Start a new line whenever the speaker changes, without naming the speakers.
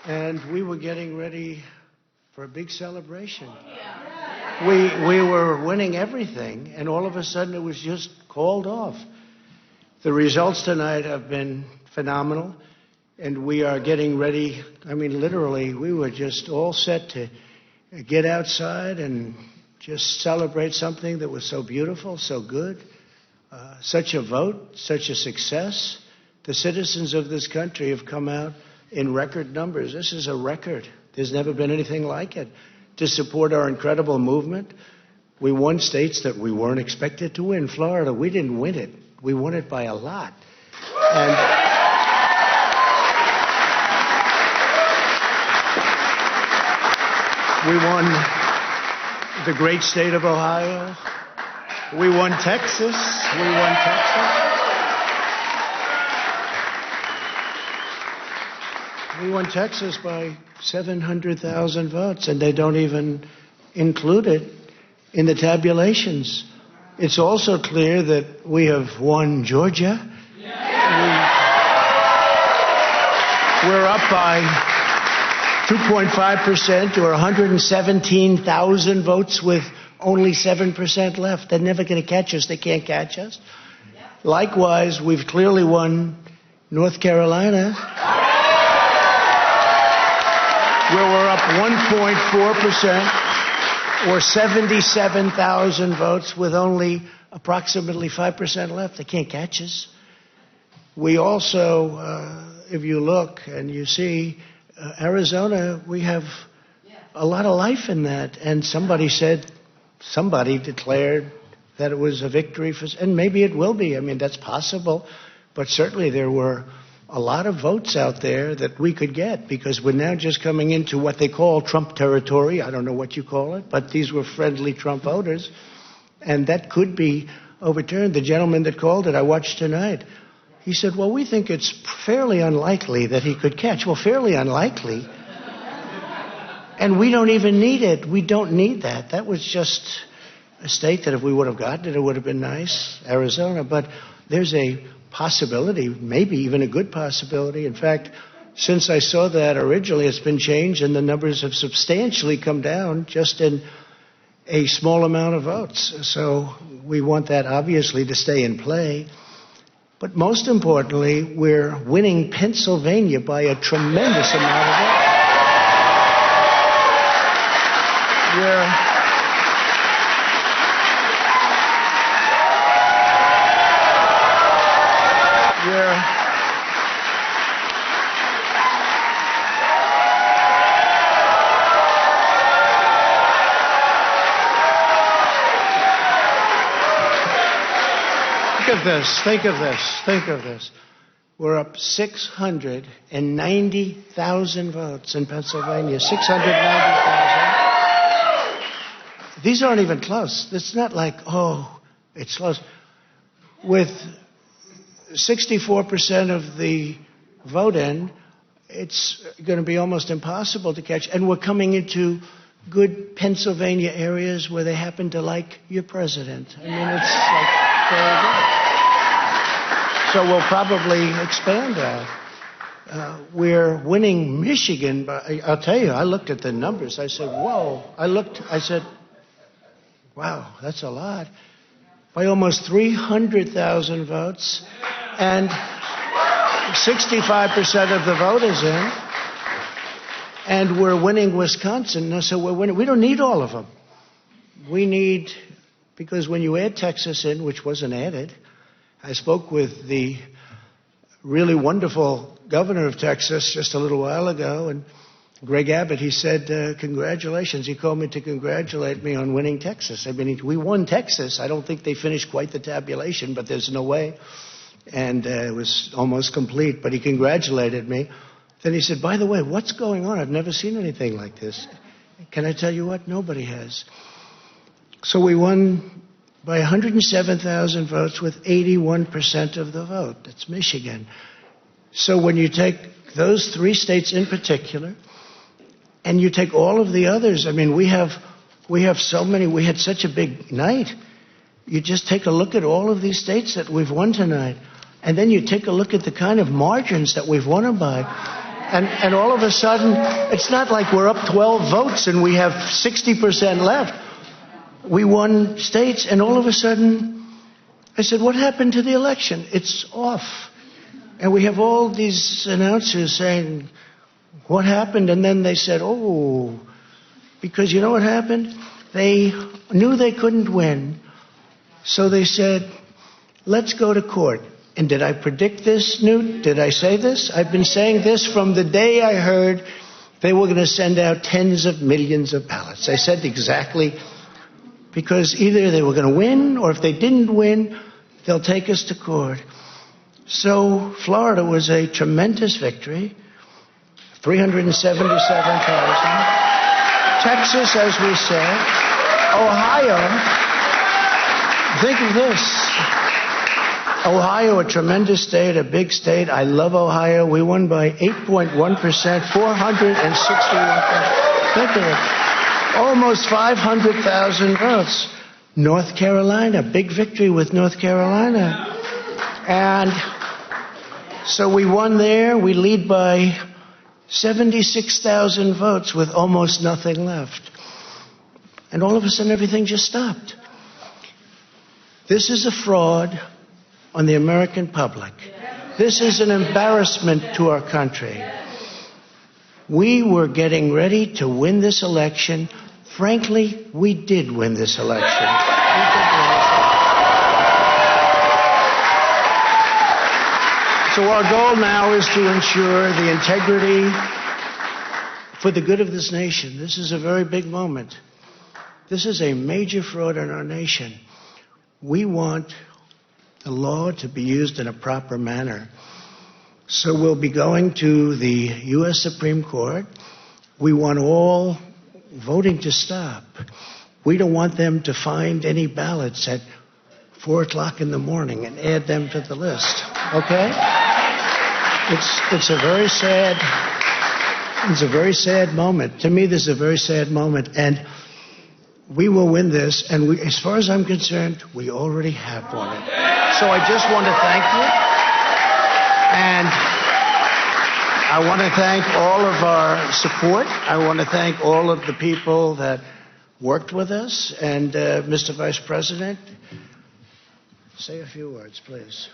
and we were getting ready for a big celebration. We were winning everything, and all of a sudden it was just called off. The results tonight have been phenomenal, and we are getting ready. I mean, literally, we were just all set to get outside and just celebrate something that was so beautiful, so good, such a vote, such a success. The citizens of this country have come out in record numbers. This is a record. There's never been anything like it. To support our incredible movement, we won states that we weren't expected to win. Florida, we didn't win it. We won it by a lot. And we won the great state of Ohio. We won Texas. We won Texas by 700,000 votes, and they don't even include it in the tabulations. It's also clear that we have won Georgia. We're up by 2.5% or 117,000 votes with only 7% left. They're never going to catch us. They can't catch us. Likewise, we've clearly won North Carolina, where we're up 1.4% or 77,000 votes with only approximately 5% left. They can't catch us. We also, if you look and you see, Arizona, we have a lot of life in that. And somebody declared that it was a victory for, and maybe it will be. I mean, that's possible. But certainly there were a lot of votes out there that we could get, because we're now just coming into what they call Trump territory. I don't know what you call it, but these were friendly Trump voters, and that could be overturned. The gentleman that called it, I watched tonight, he said, well, we think it's fairly unlikely that he could catch. Well, fairly unlikely. And we don't even need it. We don't need that. That was just a state that if we would have gotten it, it would have been nice, Arizona. But there's a possibility, maybe even a good possibility. In fact, since I saw that originally, it's been changed, and the numbers have substantially come down just in a small amount of votes. So we want that, obviously, to stay in play. But most importantly, we're winning Pennsylvania by a tremendous amount of votes. Think of this. We're up 690,000 votes in Pennsylvania. 690,000. These aren't even close. It's not like, oh, it's close. With 64% of the vote in, it's going to be almost impossible to catch. And we're coming into good Pennsylvania areas where they happen to like your president. I mean, it's like very good. So we'll probably expand that. We're winning Michigan. I'll tell you, I looked at the numbers. I said, whoa. I said, wow, that's a lot. By almost 300,000 votes. And 65% of the vote is in. And we're winning Wisconsin. So we're winning. We don't need all of them. We need, because when you add Texas in, which wasn't added, I spoke with the really wonderful governor of Texas just a little while ago, and Greg Abbott, he said, congratulations. He called me to congratulate me on winning Texas. I mean, we won Texas. I don't think they finished quite the tabulation, but there's no way. And it was almost complete, but he congratulated me. Then he said, by the way, what's going on? I've never seen anything like this. Can I tell you what? Nobody has. So we won by 107,000 votes with 81% of the vote. That's Michigan. So when you take those three states in particular, and you take all of the others, I mean, we have so many. We had such a big night. You just take a look at all of these states that we've won tonight, and then you take a look at the kind of margins that we've won them by. And all of a sudden, it's not like we're up 12 votes and we have 60% left. We won states, and all of a sudden, I said, what happened to the election? It's off. And we have all these announcers saying, what happened? And then they said, oh, because you know what happened? They knew they couldn't win, so they said, let's go to court. And did I predict this, Newt? Did I say this? I've been saying this from the day I heard they were going to send out tens of millions of ballots. I said exactly, because either they were going to win, or if they didn't win, they'll take us to court. So Florida was a tremendous victory, 377,000. Texas, as we said. Ohio, think of this. Ohio, a tremendous state, a big state. I love Ohio. We won by 8.1%, 461,000. Think of it. Almost 500,000 votes. North Carolina, big victory with North Carolina. And so we won there. We lead by 76,000 votes with almost nothing left. And all of a sudden, everything just stopped. This is a fraud on the American public. This is an embarrassment to our country. We were getting ready to win this election. Frankly, we did win this election. So our goal now is to ensure the integrity for the good of this nation. This is a very big moment. This is a major fraud in our nation. We want the law to be used in a proper manner. So we'll be going to the U.S. Supreme Court. We want all voting to stop. We don't want them to find any ballots at 4 o'clock in the morning and add them to the list. Okay? It's a very sad moment. To me, this is a very sad moment. And we will win this. And we, as far as I'm concerned, we already have won it. So I just want to thank you. And I want to thank all of our support. I want to thank all of the people that worked with us. And Mr. Vice President, say a few words, please.